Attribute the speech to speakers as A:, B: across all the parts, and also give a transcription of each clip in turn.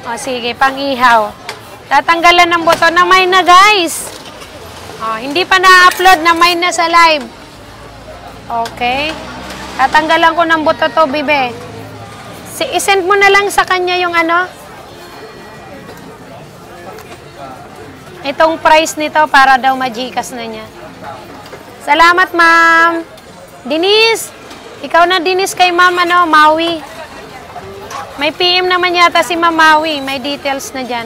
A: O, sige, pang-ihaw. Tatanggalan ng buto na may na, guys. O, hindi pa na-upload na may na sa live. Okay. Tatanggalan ko ng buto to, bibe. I-send mo na lang sa kanya yung ano. Itong price nito para daw ma-Gcash na niya. Salamat, ma'am. Denise. Ikaw na, Denise, kay ma'am, ano, Maui. May PM naman yata si Ma'am Maui. May details na dyan.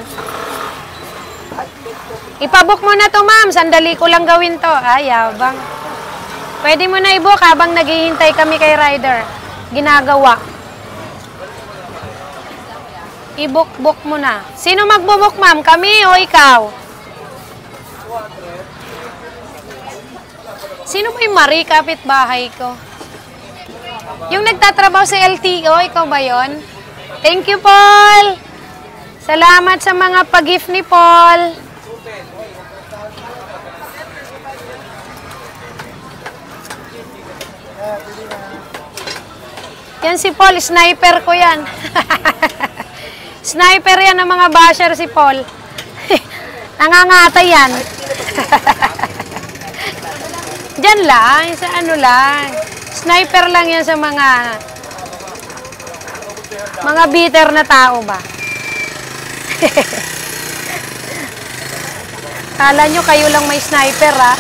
A: Ipabook mo na to, ma'am. Sandali ko lang gawin to. Ay, yabang. Pwede mo na i-book habang naghihintay kami kay rider. Ginagawa. I-book mo na. Sino magbo-book, ma'am? Kami o ikaw? Sino ba yung Marie, kapitbahay ko? Yung nagtatrabaho sa LTO, ikaw ba yon? Thank you, Paul! Salamat sa mga pag-gift ni Paul. Yan si Paul, sniper ko yan. Sniper yan ng mga basher si Paul. Nangangatay yan. Diyan lang, sa ano lang. Sniper lang yan sa mga bitter na tao ba. Kala nyo kayo lang may sniper, ha?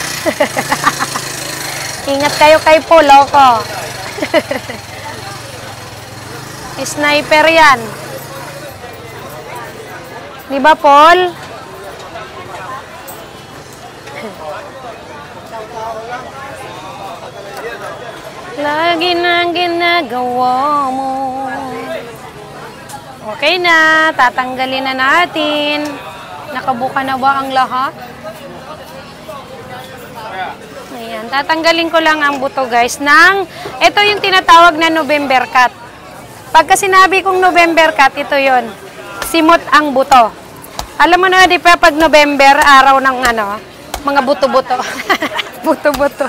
A: Ingat kayo kay Paul, loko. Sniper yan. Di ba, Paul? Lagi nang ginagawa mo. Okay na, tatanggalin na natin. Nakabuka na ba ang lahat? Ayan, tatanggalin ko lang ang buto, guys, ito yung tinatawag na November cut. Pagka sinabi kong November cut, ito yon. Simot ang buto. Alam mo na, di pa pag November, araw ng ano, mga buto-buto. Buto-buto.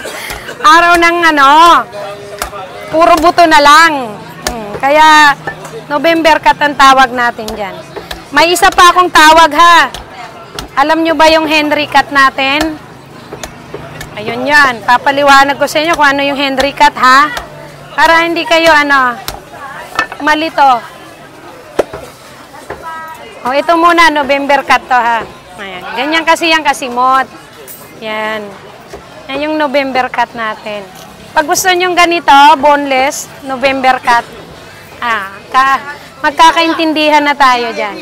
A: Araw ng ano, puro buto na lang. Kaya, November cut ang tawag natin dyan. May isa pa akong tawag, ha. Alam nyo ba yung Henry cut natin? Ayun yan. Papaliwanag ko sa inyo kung ano yung Henry cut, ha. Para hindi kayo, ano, malito. O, ito muna, November cut to, ha. Ayan. Ganyan kasi yung kasimot. Yan. Yan yung November cut natin. Pag gusto nyo ganito, boneless, November cut, magkakaintindihan na tayo dyan.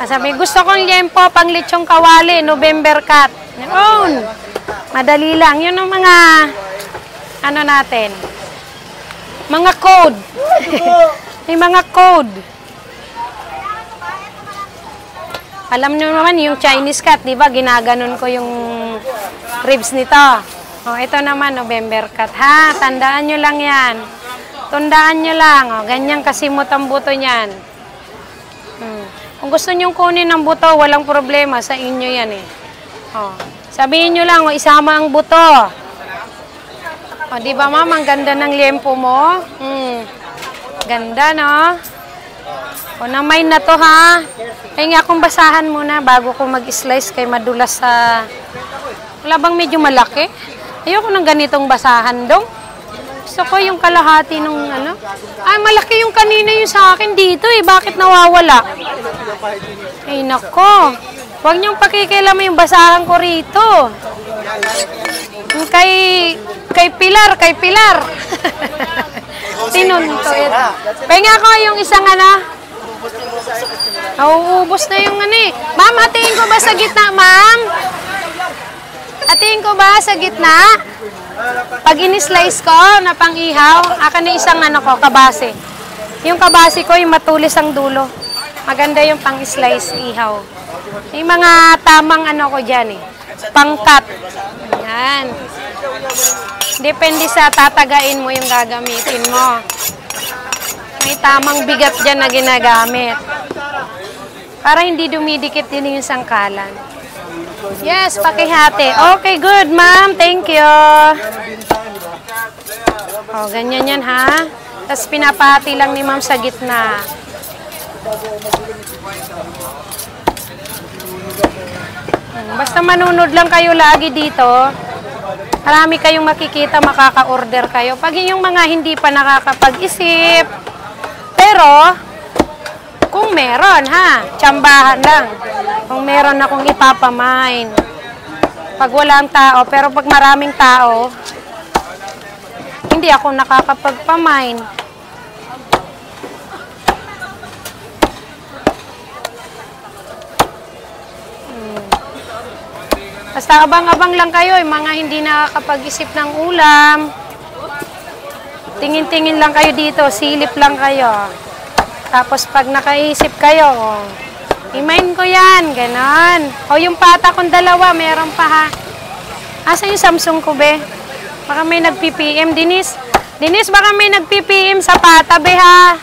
A: Sabi, gusto kong liempo, pang lechong kawali, November cut. Yun. Madali lang. Yun ang mga, ano natin, mga code. May mga code. Alam nyo naman, yung Chinese cut, di ba? Ginaganon ko yung ribs nito. O, ito naman, November cut. Ha, tandaan nyo lang yan. Tandaan nyo lang. O, ganyan kasimot ang buto niyan. Kung gusto nyo kunin ang buto, walang problema. Sa inyo yan eh. O, sabihin nyo lang, o, isama ang buto. O, di ba, ma'am? Ang ganda ng liempo mo. Ganda, no? O, namay na to, ha? Kaya nga akong basahan muna bago ko mag-slice kay madulas sa... Wala bang medyo malaki? Ayoko ng ganitong basahan dong. Gusto ko yung kalahati nung ano. Ay, malaki yung kanina yung sa akin dito eh. Bakit nawawala? Ay, nako. Huwag niyong pakikialam yung basahan ko rito. Yung kay Pilar. Tinunto ito. Pahinga ko yung isang ano. Nauubos na yung ano eh. Ma'am, hatiin ko ba sa gitna, ma'am? Hatiin ko ba sa gitna? Pag in-slice ko na pang-ihaw, akan na isang ano ko, kabase. Yung kabase ko, yung matulis ang dulo. Maganda yung pang-slice ihaw. Yung mga tamang ano ko dyan eh. Pang-cut. Yan. Depende sa tatagain mo yung gagamitin mo. May tamang bigat dyan na ginagamit. Para hindi dumidikit din yung sangkalan. Yes, pakihati. Okay, good, ma'am. Thank you. O, ganyan yan ha. Tapos pinapahati lang ni ma'am sa gitna. Basta manunod lang kayo lagi dito. Marami kayong makikita, makaka-order kayo. Pag yung mga hindi pa nakakapag-isip, pero kung meron ha, tsambahan lang. Kung meron akong ipapamain. Pag walang tao, pero pag maraming tao, hindi ako nakakapagpamain. Basta abang-abang lang kayo, yung mga hindi nakakapag-isip ng ulam. Tingin-tingin lang kayo dito, silip lang kayo. Tapos pag nakaisip kayo, i-mind ko yan, ganon. O yung pata kong dalawa, meron pa ha. Asa yung Samsung ko be? Baka may nag-PPM, Denise. Denise, baka may nag-PPM sa pata be ha.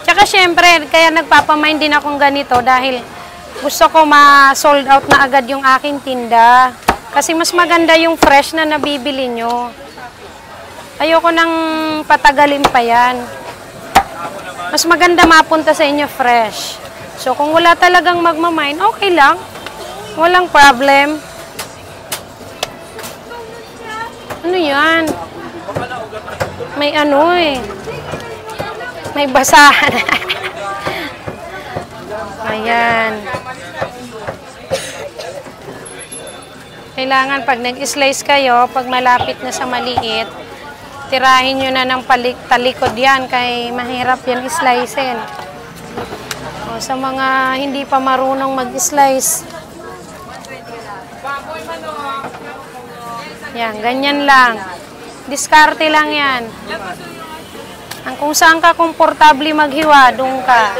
A: Tsaka syempre, kaya nagpapamind din akong ganito dahil gusto ko ma-sold out na agad yung aking tinda. Kasi mas maganda yung fresh na nabibili nyo. Ayoko nang patagalin pa yan. Mas maganda mapunta sa inyo fresh. So kung wala talagang magmamind, okay lang. Walang problem. Ano yan? May ano eh. May basahan. Ayan. Kailangan pag nag-slice kayo, pag malapit na sa maliit, tirahin nyo na ng talikod yan, kay mahirap yan slicein. O, sa mga hindi pa marunong mag-slice. Yan, ganyan lang. Diskarte lang yan. Ang kung saan ka komportable maghiwa, doon ka.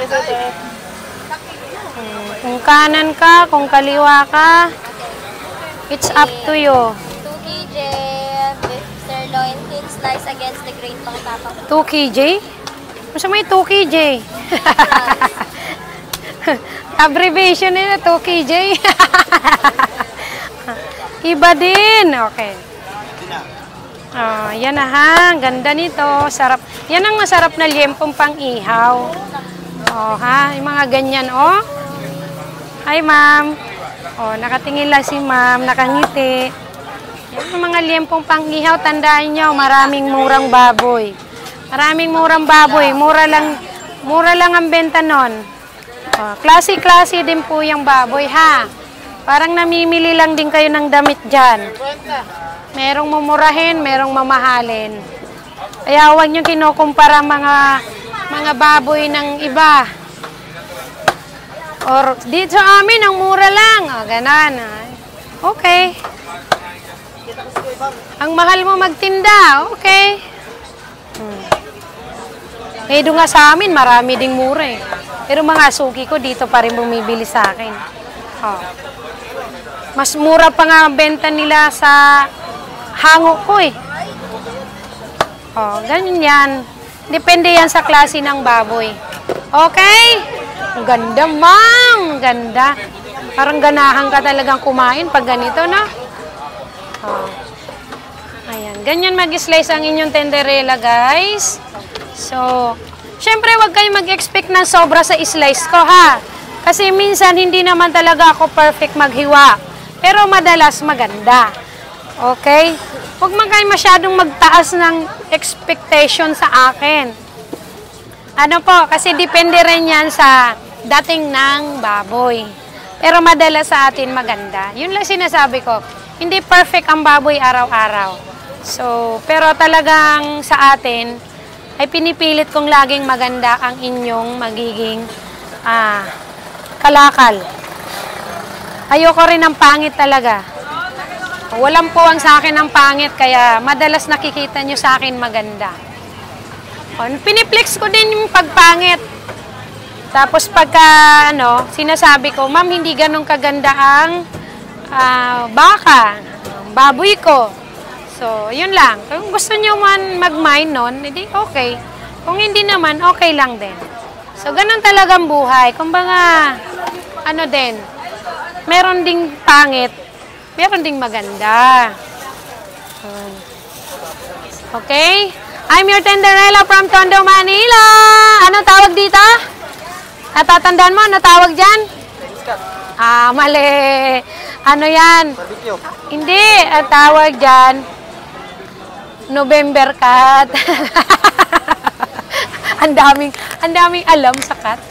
A: Kung kanan ka, kung kaliwa ka, it's up to you.
B: 2 kg beef sirloin thin slice against the grain pang tapang.
A: 2 kg? Masa may 2 kg? Abbreviation nila, 2 kg. Iba din. Okay. Oh, yan na ha. Ganda nito. Sarap. Yan ang masarap na liempong pang-ihaw. Oh, ha. Yung mga ganyan, oh. Hi, ma'am. Oh, nakatingin lang si ma'am. Nakangiti. Yan ang mga liempong pang-ihaw. Tandaan nyo, maraming murang baboy. Maraming murang baboy. Mura lang ang benta nun. Oh, klase-klase din po yung baboy, ha. Parang namimili lang din kayo ng damit dyan. Merong mumurahin, merong mamahalin. Kaya huwag nyo kinukumpara mga baboy ng iba. Or dito sa amin, ang mura lang. O, ganon. Okay. Ang mahal mo magtinda. Okay. Ngayon nga sa amin, marami ding mura eh. Pero mga suki ko dito pa rin bumibili sa akin. Oh. Mas mura pa nga ang benta nila sa hango ko eh. Oh, ganyan yan. Depende yan sa klase ng baboy. Okay? Ang ganda, ma'am. Ganda. Parang ganahan ka talagang kumain pag ganito, na. Oh. Ayan. Ganyan mag-slice ang inyong tenderella, guys. So, syempre, wag kayong mag-expect ng sobra sa slice ko, ha? Kasi minsan, hindi naman talaga ako perfect maghiwa. Pero madalas maganda. Okay? Huwag man kayo masyadong magtaas ng expectation sa akin. Ano po? Kasi depende rin yan sa dating ng baboy. Pero madalas sa atin maganda. Yun lang sinasabi ko. Hindi perfect ang baboy araw-araw. So, pero talagang sa atin, ay pinipilit kong laging maganda ang inyong magiging kalakal. Ayoko rin ng pangit talaga. Walang puwang sa akin ng pangit, kaya madalas nakikita nyo sa akin maganda. Piniplex ko din yung pagpangit. Tapos pagka, sinasabi ko, ma'am, hindi ganun kaganda ang baka, baboy ko. So, yun lang. Kung gusto nyo man mag-mind nun, hindi okay. Kung hindi naman, okay lang din. So, ganun talagang buhay. Kumbaga, din, Meron ding pangit. Meron ding maganda. Okay? I'm your Tenderella from Tondo, Manila. Ano tawag dito? Natatandaan mo? Ano tawag dyan? Mali. Ano yan?
C: Barbecue.
A: Hindi. Ang tawag dyan, November cat. Ang daming alam sa cat.